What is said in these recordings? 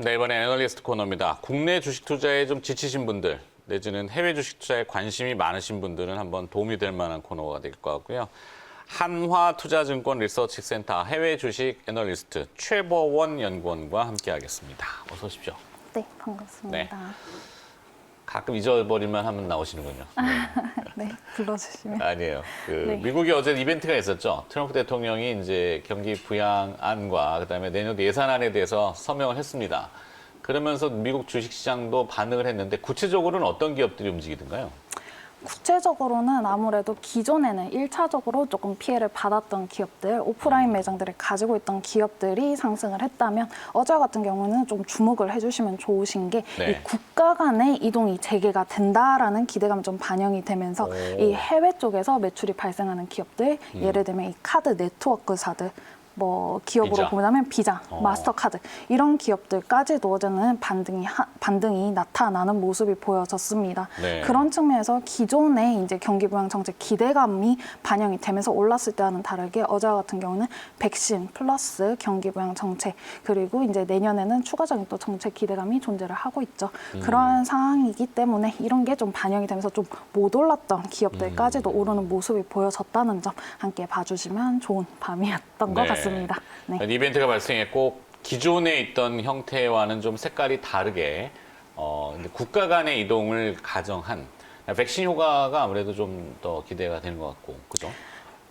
네, 이번에 애널리스트 코너입니다. 국내 주식 투자에 좀 지치신 분들, 내지는 해외 주식 투자에 관심이 많으신 분들은 한번 도움이 될 만한 코너가 될 것 같고요. 한화투자증권 리서치센터 해외 주식 애널리스트 최보원 연구원과 함께하겠습니다. 어서 오십시오. 네, 반갑습니다. 네. 가끔 잊어버릴만 하면 나오시는군요. 네, 불러주시면. 아니에요. 네. 미국이 어제 이벤트가 있었죠. 트럼프 대통령이 이제 경기 부양안과 그다음에 내년 예산안에 대해서 서명을 했습니다. 그러면서 미국 주식시장도 반응을 했는데 구체적으로는 어떤 기업들이 움직이던가요? 구체적으로는 아무래도 기존에는 1차적으로 조금 피해를 받았던 기업들, 오프라인 매장들을 가지고 있던 기업들이 상승을 했다면 어제 같은 경우는 좀 주목을 해주시면 좋으신 게 네. 이 국가 간의 이동이 재개가 된다라는 기대감이 좀 반영이 되면서 오. 이 해외 쪽에서 매출이 발생하는 기업들, 예를 들면 이 카드 네트워크사들, 뭐 기업으로 비자. 보자면 비자, 마스터카드 이런 기업들까지도 어제는 반등이 나타나는 모습이 보여졌습니다. 네. 그런 측면에서 기존의 이제 경기 부양 정책 기대감이 반영이 되면서 올랐을 때와는 다르게 어제와 같은 경우는 백신 플러스 경기 부양 정책 그리고 이제 내년에는 추가적인 또 정책 기대감이 존재를 하고 있죠. 그러한 상황이기 때문에 이런 게 좀 반영이 되면서 좀 못 올랐던 기업들까지도 오르는 모습이 보여졌다는 점 함께 봐주시면 좋은 밤이었던 것 네. 같습니다. 네. 이벤트가 발생했고 기존에 있던 형태와는 좀 색깔이 다르게 이제 국가 간의 이동을 가정한 백신 효과가 아무래도 좀 더 기대가 되는 것 같고, 그죠?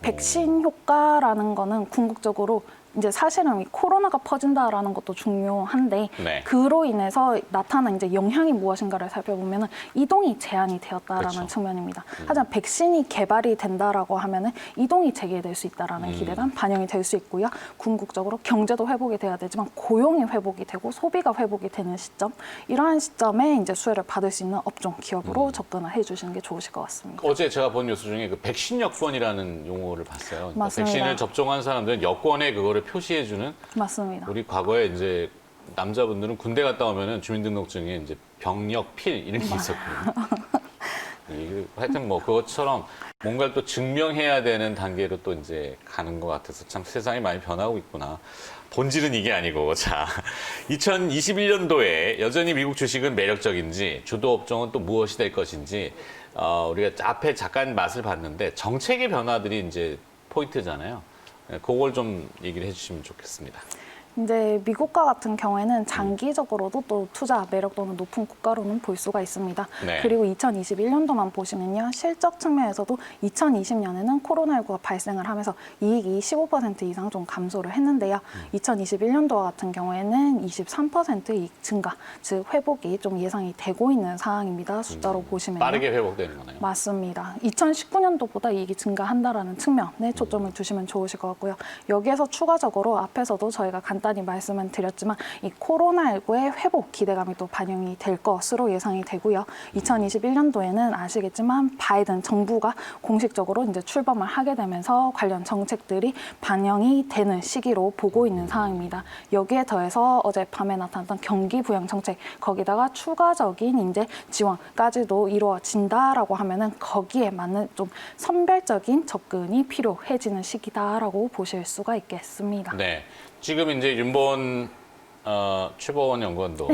백신 효과라는 거는 궁극적으로 이제 사실은 이 코로나가 퍼진다라는 것도 중요한데 네. 그로 인해서 나타난 이제 영향이 무엇인가를 살펴보면은 이동이 제한이 되었다라는 그렇죠. 측면입니다. 하지만 백신이 개발이 된다라고 하면은 이동이 재개될 수 있다라는 기대감 반영이 될 수 있고요. 궁극적으로 경제도 회복이 돼야 되지만 고용이 회복이 되고 소비가 회복이 되는 시점 이러한 시점에 이제 수혜를 받을 수 있는 업종 기업으로 접근을 해주시는 게 좋으실 것 같습니다. 어제 제가 본 뉴스 중에 그 백신 여권이라는 용어를 봤어요. 그러니까 맞습니다. 백신을 접종한 사람들은 여권에 그거를 표시해주는 맞습니다. 우리 과거에 이제 남자분들은 군대 갔다 오면은 주민등록증에 이제 병력필 이런 게 있었거든요. 하여튼 뭐 그것처럼 뭔가를 또 증명해야 되는 단계로 또 이제 가는 것 같아서 참 세상이 많이 변하고 있구나. 본질은 이게 아니고, 자, 2021년도에 여전히 미국 주식은 매력적인지 주도 업종은 또 무엇이 될 것인지 우리가 앞에 잠깐 맛을 봤는데 정책의 변화들이 이제 포인트잖아요. 그걸 좀 얘기를 해주시면 좋겠습니다. 이제 미국과 같은 경우에는 장기적으로도 또 투자 매력도는 높은 국가로는 볼 수가 있습니다. 네. 그리고 2021년도만 보시면요. 실적 측면에서도 2020년에는 코로나19가 발생을 하면서 이익이 15% 이상 좀 감소를 했는데요. 2021년도와 같은 경우에는 23% 이익 증가, 즉 회복이 좀 예상이 되고 있는 상황입니다. 숫자로 보시면요. 빠르게 회복되는 거네요. 맞습니다. 2019년도보다 이익이 증가한다라는 측면에 초점을 두시면 좋으실 것 같고요. 여기에서 추가적으로 앞에서도 저희가 간단히 말씀을 드렸지만 이 코로나19의 회복 기대감이 또 반영이 될 것으로 예상이 되고요. 2021년도에는 아시겠지만 바이든 정부가 공식적으로 이제 출범을 하게 되면서 관련 정책들이 반영이 되는 시기로 보고 있는 상황입니다. 여기에 더해서 어젯밤에 나타났던 경기 부양 정책 거기다가 추가적인 이제 지원까지도 이루어진다라고 하면은 거기에 맞는 좀 선별적인 접근이 필요해지는 시기다라고 보실 수가 있겠습니다. 네. 지금 이제 윤보원 최보원 연구원도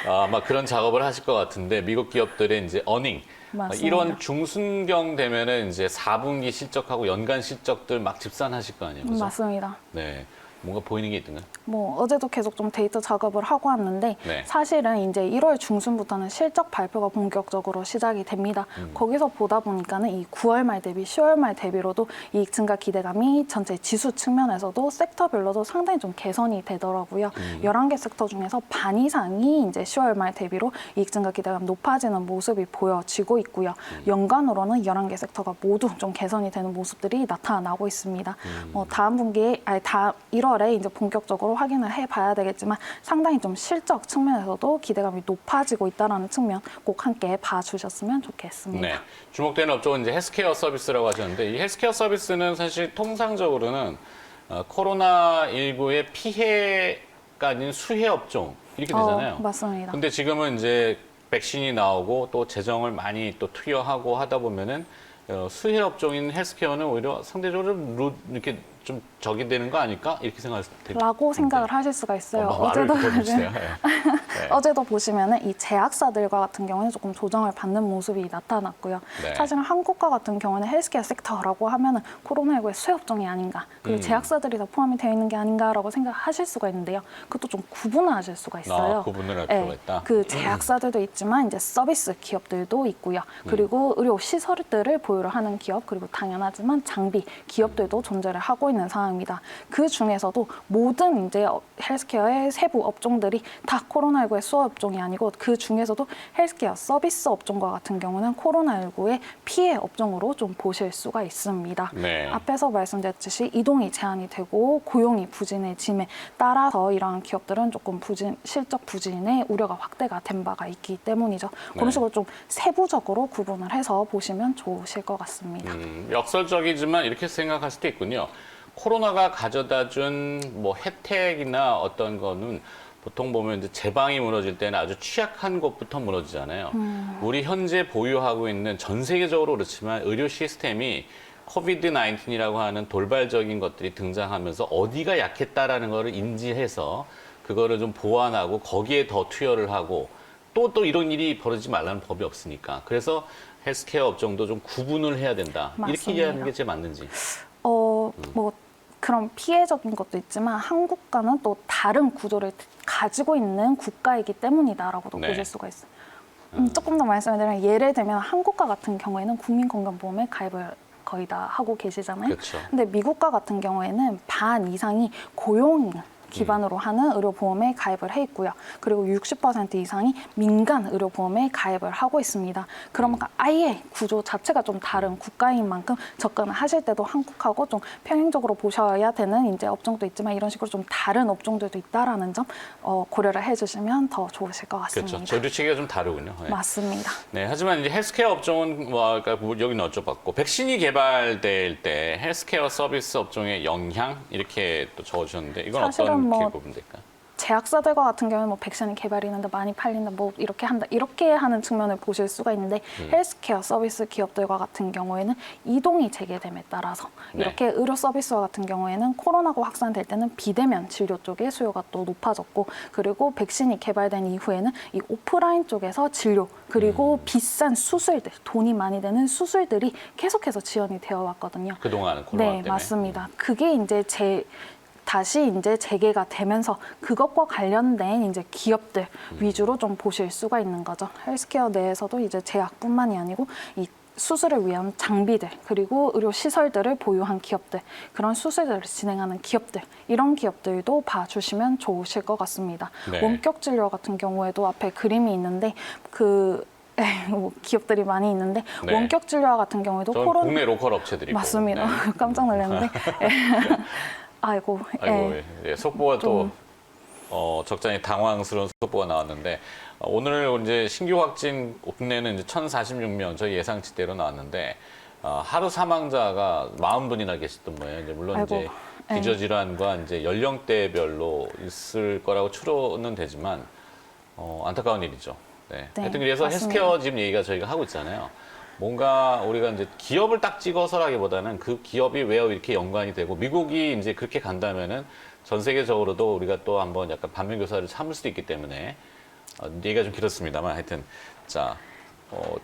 아마 그런 작업을 하실 것 같은데 미국 기업들의 이제 어닝 맞습니다. 이런 중순경 되면은 이제 4분기 실적하고 연간 실적들 막 집산하실 거 아니에요, 그죠? 맞습니다. 네. 뭔가 보이는 게 있던가요? 뭐 어제도 계속 좀 데이터 작업을 하고 왔는데 네. 사실은 이제 1월 중순부터는 실적 발표가 본격적으로 시작이 됩니다. 거기서 보다 보니까는 이 9월 말 대비 10월 말 대비로도 이익 증가 기대감이 전체 지수 측면에서도 섹터별로도 상당히 좀 개선이 되더라고요. 11개 섹터 중에서 반 이상이 이제 10월 말 대비로 이익 증가 기대감 높아지는 모습이 보여지고 있고요. 연간으로는 11개 섹터가 모두 좀 개선이 되는 모습들이 나타나고 있습니다. 다음 분기에 다음 1월에 이제 본격적으로 확인을 해봐야 되겠지만 상당히 좀 실적 측면에서도 기대감이 높아지고 있다는 측면 꼭 함께 봐주셨으면 좋겠습니다. 네. 주목되는 업종은 이제 헬스케어 서비스라고 하셨는데 이 헬스케어 서비스는 사실 통상적으로는 코로나19의 피해가 아닌 수혜 업종 이렇게 되잖아요. 맞습니다. 근데 지금은 이제 백신이 나오고 또 재정을 많이 또 투여하고 하다 보면은 수혜 업종인 헬스케어는 오히려 상대적으로 이렇게 좀 적이 되는 거 아닐까? 이렇게 생각할 수 있는데. 라고 생각을 하실 수가 있어요. 말을 들어주세요. 네. 어제도 보시면은 이 제약사들과 같은 경우는 조금 조정을 받는 모습이 나타났고요. 네. 사실은 한국과 같은 경우는 헬스케어 섹터라고 하면은 코로나19의 수혜업종이 아닌가, 그리고 제약사들이 다 포함이 되어 있는 게 아닌가라고 생각하실 수가 있는데요. 그것도 좀 구분을 하실 수가 있어요. 구분을 할 필요가 있다. 그 제약사들도 있지만 이제 서비스 기업들도 있고요. 그리고 의료 시설들을 보유를 하는 기업, 그리고 당연하지만 장비 기업들도 존재를 하고 있는 상황입니다. 그 중에서도 모든 이제 헬스케어의 세부 업종들이 다 코로나19의 수혜 업종이 아니고, 그 중에서도 헬스케어 서비스 업종과 같은 경우는 코로나19의 피해 업종으로 좀 보실 수가 있습니다. 네. 앞에서 말씀드렸듯이 이동이 제한이 되고 고용이 부진해짐에 따라서 이러한 기업들은 조금 실적 부진의 우려가 확대가 된 바가 있기 때문이죠. 그런 네. 식으로 좀 세부적으로 구분을 해서 보시면 좋으실 것 같습니다. 역설적이지만 이렇게 생각할 수도 있군요. 코로나가 가져다준 뭐 혜택이나 어떤 거는 보통 보면 이제 제방이 무너질 때는 아주 취약한 곳부터 무너지잖아요. 우리 현재 보유하고 있는 전 세계적으로 그렇지만 의료 시스템이 코비드 19이라고 하는 돌발적인 것들이 등장하면서 어디가 약했다라는 거를 인지해서 그거를 좀 보완하고 거기에 더 투여를 하고 또 이런 일이 벌어지지 말라는 법이 없으니까. 그래서 헬스케어 업종도 좀 구분을 해야 된다. 이렇게 맞습니다. 이해하는 게 제일 맞는지. 뭐 그런 피해적인 것도 있지만 한국과는 또 다른 구조를 가지고 있는 국가이기 때문이다라고도 네. 보실 수가 있어요. 조금 더 말씀을 드리면, 예를 들면 한국과 같은 경우에는 국민건강보험에 가입을 거의 다 하고 계시잖아요. 그렇죠. 근데 미국과 같은 경우에는 반 이상이 고용 기반으로 하는 의료보험에 가입을 해 있고요. 그리고 60% 이상이 민간 의료보험에 가입을 하고 있습니다. 그러면 아예 구조 자체가 좀 다른 국가인 만큼 접근을 하실 때도 한국하고 좀 평행적으로 보셔야 되는 이제 업종도 있지만, 이런 식으로 좀 다른 업종들도 있다라는 점 고려를 해주시면 더 좋으실 것 같습니다. 그렇죠. 재료 체계가 좀 다르군요. 네. 맞습니다. 네, 하지만 이제 헬스케어 업종은 그러니까 여기는 여쭤봤고, 백신이 개발될 때 헬스케어 서비스 업종의 영향 이렇게 또 적어주셨는데, 이건 사실은 어떤 뭐 부분 될까요? 제약사들과 같은 경우는 뭐 백신이 개발이는데 많이 팔린다, 뭐 이렇게 한다, 이렇게 하는 측면을 보실 수가 있는데, 헬스케어 서비스 기업들과 같은 경우에는 이동이 재개됨에 따라서 네. 이렇게 의료 서비스와 같은 경우에는 코로나가 확산될 때는 비대면 진료 쪽의 수요가 또 높아졌고, 그리고 백신이 개발된 이후에는 이 오프라인 쪽에서 진료, 그리고 비싼 수술들, 돈이 많이 되는 수술들이 계속해서 지연이 되어 왔거든요. 그동안은 코로나 네, 때문에. 맞습니다. 그게 이제 다시 이제 재개가 되면서 그것과 관련된 이제 기업들 위주로 좀 보실 수가 있는 거죠. 헬스케어 내에서도 이제 제약뿐만이 아니고 이 수술을 위한 장비들, 그리고 의료 시설들을 보유한 기업들, 그런 수술들을 진행하는 기업들, 이런 기업들도 봐주시면 좋으실 것 같습니다. 네. 원격 진료 같은 경우에도 앞에 그림이 있는데 뭐 기업들이 많이 있는데, 네. 원격 진료와 같은 경우에도 저는 국내 로컬 업체들이고. 맞습니다. 네. 깜짝 놀랐는데. 아이고, 아이고, 예. 예, 속보가 또 적잖이 당황스러운 속보가 나왔는데, 오늘 이제 신규 확진 국내는 이제 1,046명 저희 예상치대로 나왔는데, 하루 사망자가 40분이나 계셨던 거예요. 이제 물론 아이고, 이제 예. 기저질환과 이제 연령대별로 있을 거라고 추론은 되지만 안타까운 일이죠. 네. 네, 하여튼 그래서 맞습니다. 헬스케어 지금 얘기가 저희가 하고 있잖아요. 뭔가 우리가 이제 기업을 딱 찍어서라기보다는 그 기업이 왜 이렇게 연관이 되고, 미국이 이제 그렇게 간다면은 전 세계적으로도 우리가 또 한번 약간 반면교사를 삼을 수도 있기 때문에 얘기가 좀 길었습니다만, 하여튼 자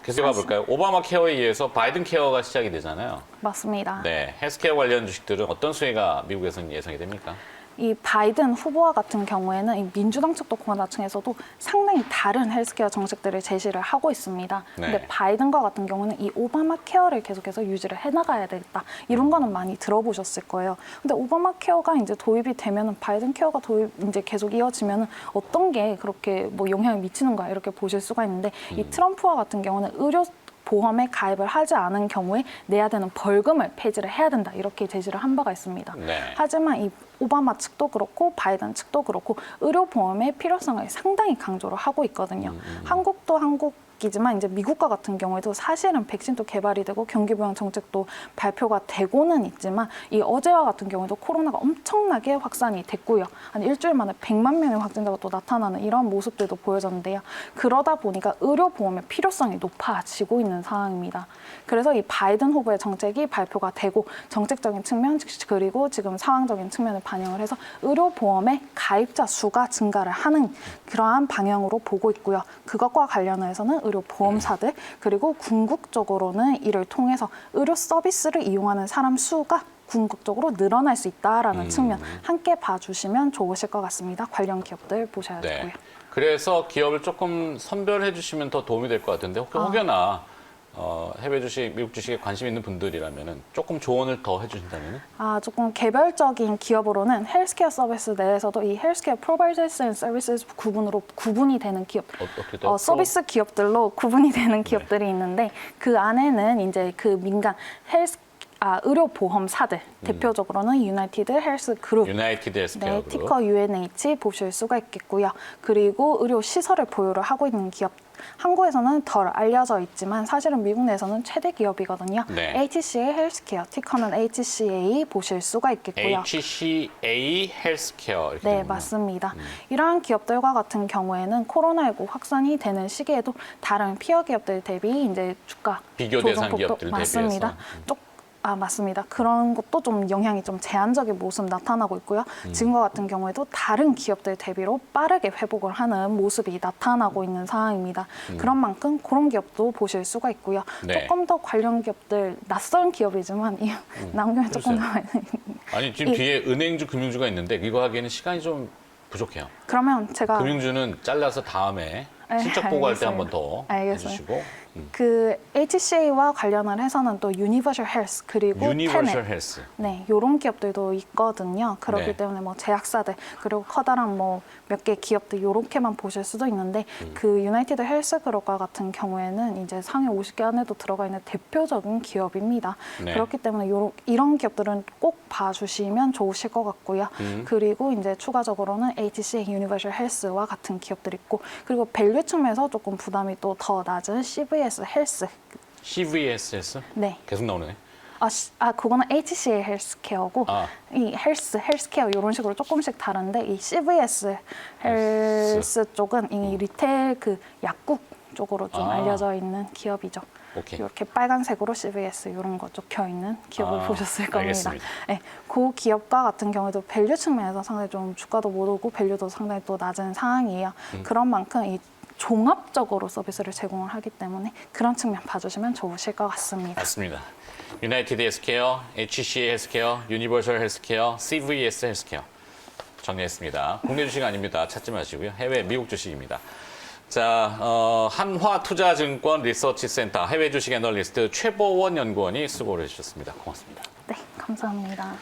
계속 가볼까요? 오바마 케어에 의해서 바이든 케어가 시작이 되잖아요. 맞습니다. 네, 헬스케어 관련 주식들은 어떤 수혜가 미국에서는 예상이 됩니까? 이 바이든 후보와 같은 경우에는 이 민주당 측도 공화당층에서도 상당히 다른 헬스케어 정책들을 제시를 하고 있습니다. 네. 근데 바이든과 같은 경우는 이 오바마 케어를 계속해서 유지를 해나가야 되겠다, 이런 거는 많이 들어보셨을 거예요. 근데 오바마 케어가 이제 도입이 되면은, 바이든 케어가 이제 계속 이어지면은 어떤 게 그렇게 뭐 영향을 미치는가, 이렇게 보실 수가 있는데, 이 트럼프와 같은 경우는 의료 보험에 가입을 하지 않은 경우에 내야 되는 벌금을 폐지를 해야 된다, 이렇게 제시를 한 바가 있습니다. 네. 하지만 이 오바마 측도 그렇고 바이든 측도 그렇고 의료보험의 필요성을 상당히 강조를 하고 있거든요. 한국도 한국 바뀌지만 이제 미국과 같은 경우에도 사실은 백신도 개발이 되고 경기 부양 정책도 발표가 되고는 있지만 이 어제와 같은 경우에도 코로나가 엄청나게 확산이 됐고요. 한 일주일 만에 100만 명의 확진자가 또 나타나는 이런 모습들도 보여졌는데요. 그러다 보니까 의료보험의 필요성이 높아지고 있는 상황입니다. 그래서 이 바이든 후보의 정책이 발표가 되고 정책적인 측면 그리고 지금 상황적인 측면을 반영을 해서 의료보험의 가입자 수가 증가를 하는 그러한 방향으로 보고 있고요. 그것과 관련해서는 의료보험사들 그리고 궁극적으로는 이를 통해서 의료 서비스를 이용하는 사람 수가 궁극적으로 늘어날 수 있다라는 측면 함께 봐주시면 좋으실 것 같습니다. 관련 기업들 보셔야 네. 되고요. 그래서 기업을 조금 선별해 주시면 더 도움이 될 것 같은데 혹여나 해외 주식, 미국 주식에 관심 있는 분들이라면 조금 조언을 더 해주신다면? 조금 개별적인 기업으로는 헬스케어 서비스 내에서도 이 헬스케어 프로바이더스 앤 서비스 구분이 되는 기업, 어떻게 서비스 기업들로 구분이 되는 기업들이 있는데 그 안에는 이제 그 민간 의료보험사들 대표적으로는 유나이티드 헬스 그룹, 유나이티드 헬스케어 네, 그룹. 티커 UNH 보실 수가 있겠고요. 그리고 의료 시설을 보유를 하고 있는 기업. 한국에서는 덜 알려져 있지만 사실은 미국 내에서는 최대 기업이거든요. 네. HCA 헬스케어, 티커는 HCA 보실 수가 있겠고요. HCA 헬스케어 이렇게 네, 되는구나. 맞습니다. 이러한 기업들과 같은 경우에는 코로나19 확산이 되는 시기에도 다른 피어 기업들 대비 이제 주가 비교 대상 조정폭도 기업들 맞습니다. 대비해서. 맞습니다. 그런 것도 좀 영향이 좀 제한적인 모습 나타나고 있고요. 지금과 같은 경우에도 다른 기업들 대비로 빠르게 회복을 하는 모습이 나타나고 있는 상황입니다. 그런 만큼 그런 기업도 보실 수가 있고요. 네. 조금 더 관련 기업들, 낯선 기업이지만 이 남경에 조금 더 아니 지금 뒤에 은행주, 금융주가 있는데 이거 하기에는 시간이 좀 부족해요. 그러면 제가 금융주는 잘라서 다음에 네, 실적 보고할 때 알겠어요. 한 번 더 알겠어요. 해주시고. 그 HCA와 관련을 해서는 또 유니버셜 헬스 그리고 유니버셜 테넷 헬스. 네, 이런 기업들도 있거든요. 그렇기 네. 때문에 뭐 제약사들 그리고 커다란 뭐 몇 개 기업들 이렇게만 보실 수도 있는데 그 유나이티드 헬스그룹과 같은 경우에는 이제 상위 50개 안에도 들어가 있는 대표적인 기업입니다. 네. 그렇기 때문에 이런 기업들은 꼭 봐주시면 좋으실 것 같고요. 그리고 이제 추가적으로는 HCA 유니버셜 헬스와 같은 기업들이 있고 그리고 밸류 측면에서 조금 부담이 또 더 낮은 CVS 헬스. CVS 헬스? 네. 계속 나오네. 그거는 HCA 헬스케어고 이 헬스케어 이런 식으로 조금씩 다른데 이 CVS 헬스 쪽은 이 리테일 그 약국 쪽으로 좀 알려져 있는 기업이죠. 오케이. 이렇게 빨간색으로 CVS 이런 거 적혀 있는 기업을 보셨을 겁니다. 알겠습니다. 네, 그 기업과 같은 경우에도 밸류 측면에서 상당히 좀 주가도 못 오르고 밸류도 상당히 또 낮은 상황이에요. 그런 만큼 이 종합적으로 서비스를 제공을 하기 때문에 그런 측면 봐주시면 좋으실 것 같습니다. 맞습니다. 유나이티드 헬스케어, HCA 헬스케어, 유니버셜 헬스케어, CVS 헬스케어 정리했습니다. 국내 주식 아닙니다. 찾지 마시고요. 해외 미국 주식입니다. 자, 한화투자증권 리서치센터 해외 주식 애널리스트 최보원 연구원이 수고를 해주셨습니다. 고맙습니다. 네, 감사합니다.